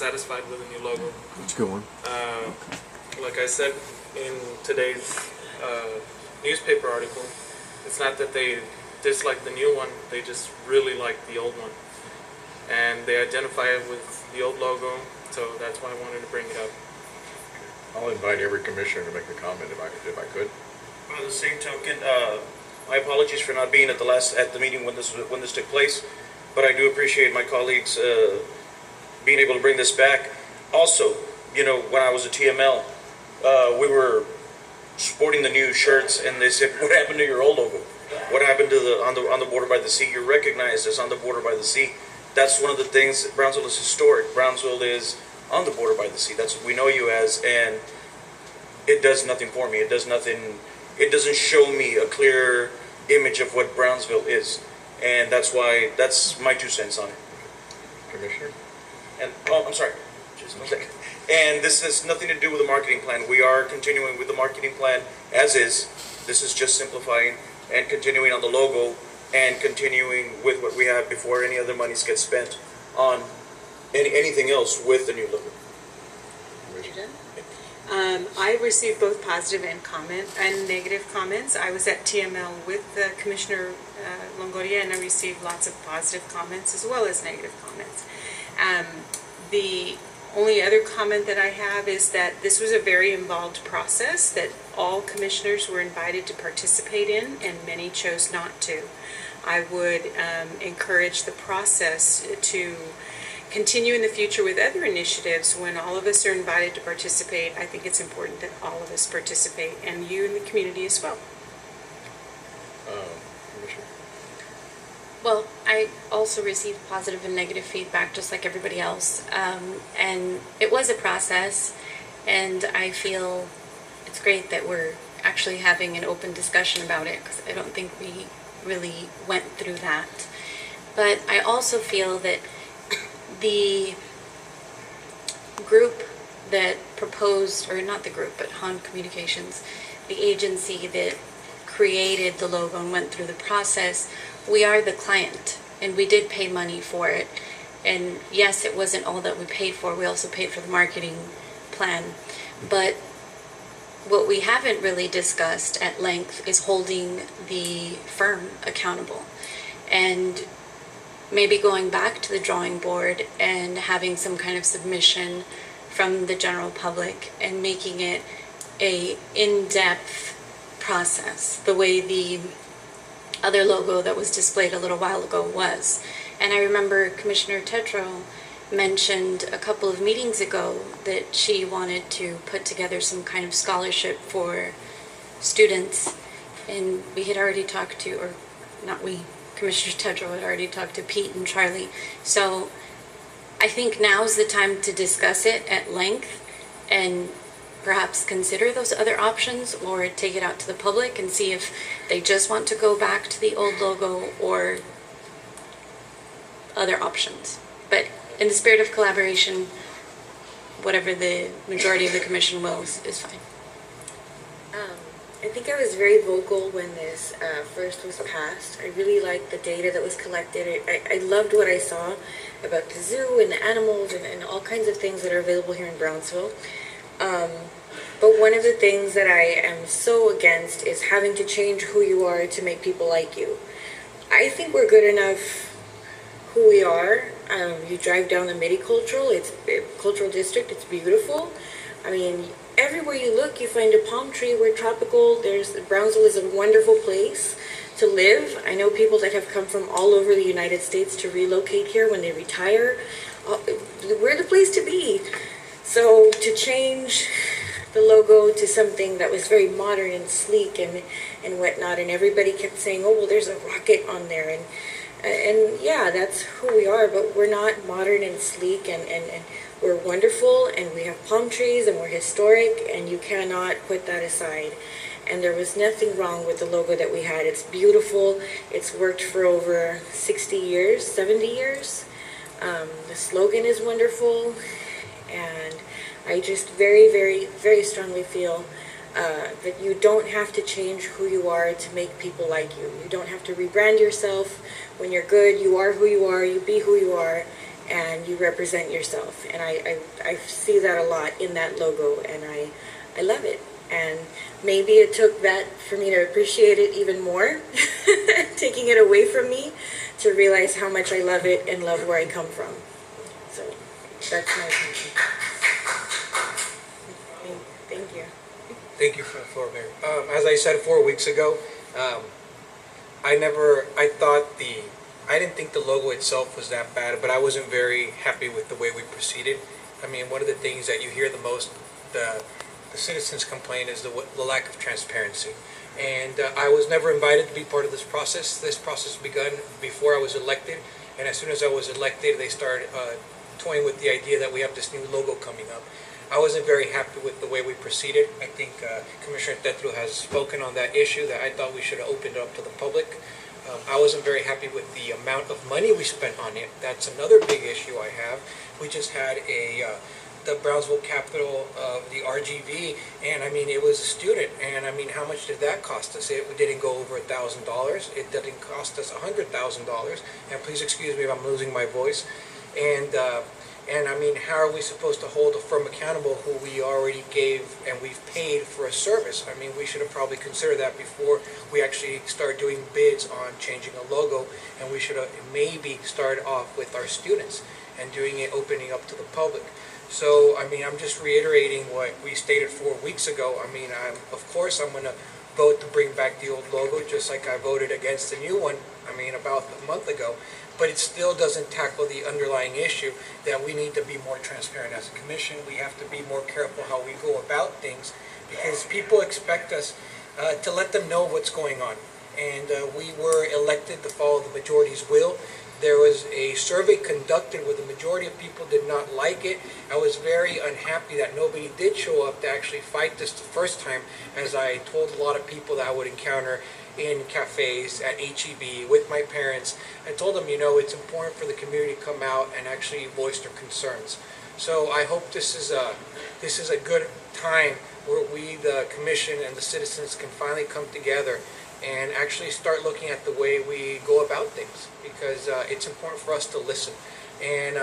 satisfied with the new logo. That's a good one. Like I said in today's newspaper article, it's not that they dislike the new one, they just really like the old one. And they identify it with the old logo, so that's why I wanted to bring it up. I'll invite every commissioner to make a comment if I could. By the same token, my apologies for not being at the meeting when this took place, but I do appreciate my colleagues being able to bring this back. Also, you know, when I was at TML, we were sporting the new shirts, and they said, "What happened to your old logo? What happened to on the border by the sea? You're recognized as on the border by the sea." That's one of the things. Brownsville is historic. Brownsville is on the border by the sea. That's what we know you as, and it does nothing for me. It does nothing. It doesn't show me a clear image of what Brownsville is, and that's my 2 cents on it. Commissioner? And I'm sorry, just 1 second. And this has nothing to do with the marketing plan. We are continuing with the marketing plan as is. This is just simplifying and continuing on the logo and continuing with what we have before any other monies get spent on anything else with the new logo. I received both positive and negative comments. I was at TML with Commissioner Longoria, and I received lots of positive comments as well as negative comments. The only other comment that I have is that this was a very involved process that all commissioners were invited to participate in, and many chose not to. I would encourage the process to continue in the future with other initiatives. When all of us are invited to participate, I think it's important that all of us participate, and you in the community as well. Commissioner? Well, I also received positive and negative feedback just like everybody else, and it was a process, and I feel it's great that we're actually having an open discussion about it, because I don't think we really went through that. But I also feel that the group that proposed, or not the group, but Han Communications, the agency that created the logo and went through the process, we are the client, and we did pay money for it. And yes, it wasn't all that we paid for. We also paid for the marketing plan. But what we haven't really discussed at length is holding the firm accountable, and maybe going back to the drawing board and having some kind of submission from the general public and making it a in-depth process, the way the other logo that was displayed a little while ago was. And I remember Commissioner Tetro mentioned a couple of meetings ago that she wanted to put together some kind of scholarship for students, and we had already talked to, or not we, Commissioner Tetro had already talked to Pete and Charlie. So I think now's the time to discuss it at length and perhaps consider those other options, or take it out to the public and see if they just want to go back to the old logo or other options. But in the spirit of collaboration, whatever the majority of the commission wills is fine. I think I was very vocal when this first was passed. I really liked the data that was collected. I loved what I saw about the zoo and the animals and all kinds of things that are available here in Brownsville. But one of the things that I am so against is having to change who you are to make people like you. I think we're good enough who we are. You drive down the cultural district, it's beautiful. I mean, everywhere you look, you find a palm tree. We're tropical. Brownsville is a wonderful place to live. I know people that have come from all over the United States to relocate here when they retire. We're the place to be. So to change the logo to something that was very modern and sleek and whatnot, and everybody kept saying, oh, well, there's a rocket on there. And yeah, that's who we are, but we're not modern and sleek, and we're wonderful, and we have palm trees, and we're historic, and you cannot put that aside. And there was nothing wrong with the logo that we had. It's beautiful. It's worked for over 60 years, 70 years. The slogan is wonderful, and I just very, very, very strongly feel that you don't have to change who you are to make people like you. You don't have to rebrand yourself. When you're good, you are who you are, you be who you are, and you represent yourself. And I see that a lot in that logo, and I love it. And maybe it took that for me to appreciate it even more, taking it away from me, to realize how much I love it and love where I come from. So that's my opinion. Thank you. Thank you for the floor, Mayor. As I said 4 weeks ago, I didn't think the logo itself was that bad, but I wasn't very happy with the way we proceeded. I mean, one of the things that you hear the most, the citizens complain, is the lack of transparency. And I was never invited to be part of this process. This process begun before I was elected, and as soon as I was elected, they started toying with the idea that we have this new logo coming up. I wasn't very happy with the way we proceeded. I think Commissioner Tetru has spoken on that issue, that I thought we should have opened it up to the public. I wasn't very happy with the amount of money we spent on it. That's another big issue I have. We just had the Brownsville capital of the RGV, and I mean, it was a student, and I mean, how much did that cost us? It didn't go over $1,000. It didn't cost us $100,000. And please excuse me if I'm losing my voice. And I mean, how are we supposed to hold a firm accountable who we already gave and we've paid for a service? I mean, we should have probably considered that before we actually start doing bids on changing a logo, and we should have maybe started off with our students and doing it, opening up to the public. So, I mean, I'm just reiterating what we stated 4 weeks ago. I mean, of course I'm going to vote to bring back the old logo, just like I voted against the new one, I mean, about a month ago. But it still doesn't tackle the underlying issue that we need to be more transparent as a commission. We have to be more careful how we go about things, because people expect us to let them know what's going on. And we were elected to follow the majority's will. There was a survey conducted where the majority of people did not like it. I was very unhappy that nobody did show up to actually fight this the first time, as I told a lot of people that I would encounter in cafes, at HEB, with my parents. I told them, you know, it's important for the community to come out and actually voice their concerns. So I hope this is a good time where we, the commission and the citizens, can finally come together and actually start looking at the way we go about things, because it's important for us to listen. And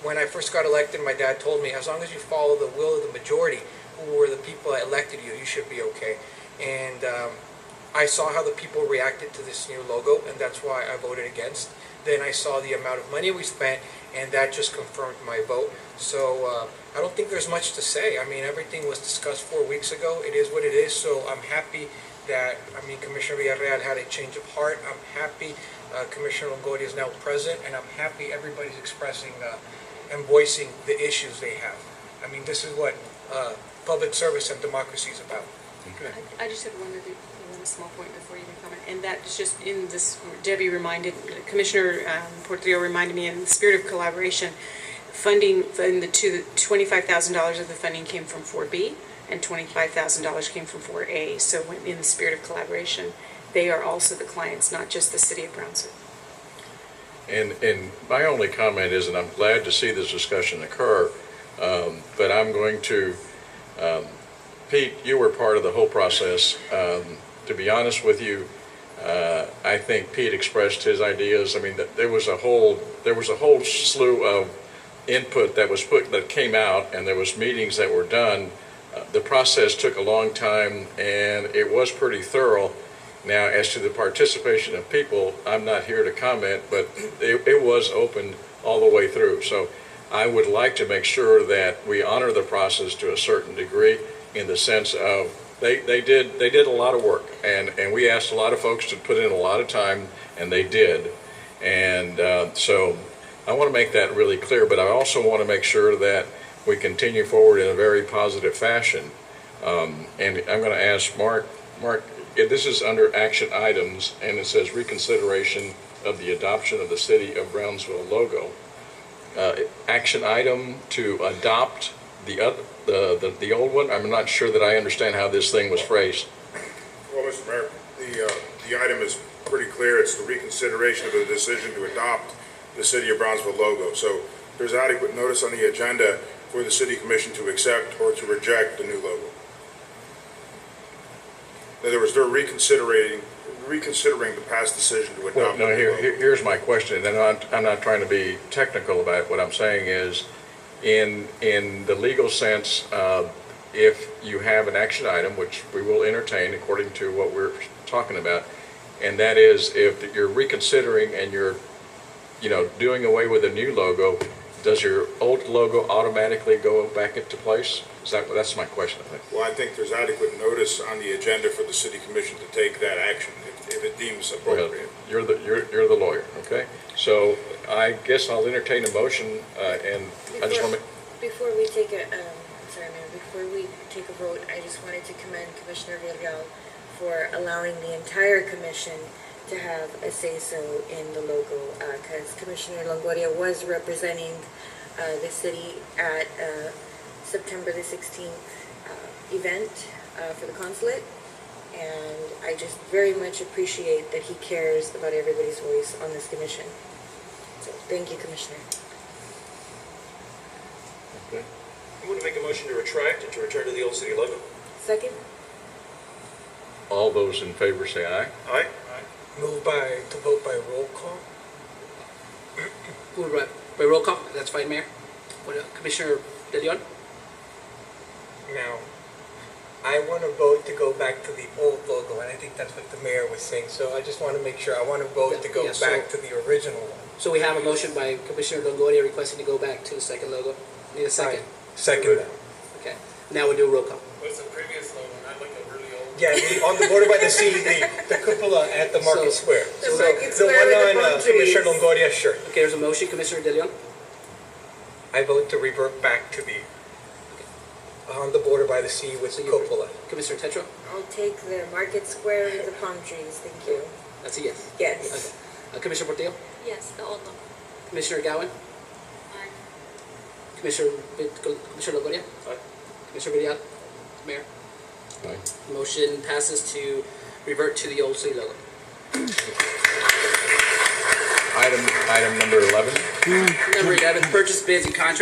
when I first got elected, my dad told me, as long as you follow the will of the majority, who were the people that elected you, you should be okay. And I saw how the people reacted to this new logo, and that's why I voted against. Then I saw the amount of money we spent, and that just confirmed my vote. So I don't think there's much to say. I mean, everything was discussed 4 weeks ago. It is what it is. So I'm happy that, I mean, Commissioner Villarreal had a change of heart. I'm happy Commissioner Longoria is now present, and I'm happy everybody's expressing and voicing the issues they have. I mean, this is what public service and democracy is about. Okay. I just had one small point before you can comment, and that is just in this, Debbie reminded, Commissioner Portillo reminded me, in the spirit of collaboration, funding in the $25,000 of the funding came from 4B, and $25,000 came from 4A. So in the spirit of collaboration, they are also the clients, not just the city of Brownsville. And my only comment is, and I'm glad to see this discussion occur, but I'm going to, Pete, you were part of the whole process. To be honest with you, I think Pete expressed his ideas. I mean, there was a whole slew of input that came out, and there was meetings that were done. The process took a long time, and it was pretty thorough. Now, as to the participation of people, I'm not here to comment, but it was open all the way through. So I would like to make sure that we honor the process to a certain degree, in the sense of they did a lot of work, and we asked a lot of folks to put in a lot of time, and they did. And so I want to make that really clear, but I also want to make sure that we continue forward in a very positive fashion. And I'm going to ask Mark, this is under action items, and it says reconsideration of the adoption of the City of Brownsville logo. Action item to adopt the old one. I'm not sure that I understand how this thing was phrased. Well, Mr. Mayor, the item is pretty clear. It's the reconsideration of the decision to adopt the City of Brownsville logo. So there's adequate notice on the agenda for the City Commission to accept or to reject the new logo. In other words, they're reconsidering reconsidering the past decision to Well, adopt. no, the new logo. here's my question, and I'm not trying to be technical about it. What I'm saying is, in the legal sense, if you have an action item, which we will entertain according to what we're talking about, and that is if you're reconsidering and you're, doing away with a new logo, does your old logo automatically go back into place? That's my question, I think. Well, I think there's adequate notice on the agenda for the city commission to take that action if it deems Well, appropriate. you're the lawyer, okay? So I guess I'll entertain a motion, and I just want to. Before we take a, sorry, Mayor, before we take a vote, I just wanted to commend Commissioner Villarreal for allowing the entire commission to have a say-so in the logo, because Commissioner Longoria was representing the city at September the 16th event for the consulate, and I just very much appreciate that he cares about everybody's voice on this commission. So thank you, Commissioner. Okay. I'm going to make a motion to retract and to return to the old city logo. Second? All those in favor say aye. Aye. Move to vote by roll call. Move by roll call, that's fine, Mayor. Commissioner De Leon? Now, I want to vote to go back to the old logo, and I think that's what the mayor was saying. So I just want to make sure, I want to vote to go Yeah, so- back to the original one. So we have a motion by Commissioner Longoria requesting to go back to the second logo. Need a second? Second that. Okay. Now we'll do a roll call. What's the previous logo, not like a really old? Yeah, on the border by the sea, the cupola at the Market So- Square. The So Market the Square with the one on palm trees. Commissioner Longoria's shirt. Okay, there's a motion, Commissioner De Leon. I vote to revert back to the, on the border by the sea with So the you- cupola. Commissioner Tetro? I'll take the Market Square with the palm trees, thank you. That's a yes. Yes. Okay. Commissioner Portillo? Yes, the old logo. Commissioner Gowan? Commissioner Longoria? Aye. Commissioner Villarreal? Mayor? Aye. Motion passes to revert to the old city logo. Item number 11. Number 11, purchase bids and contracts.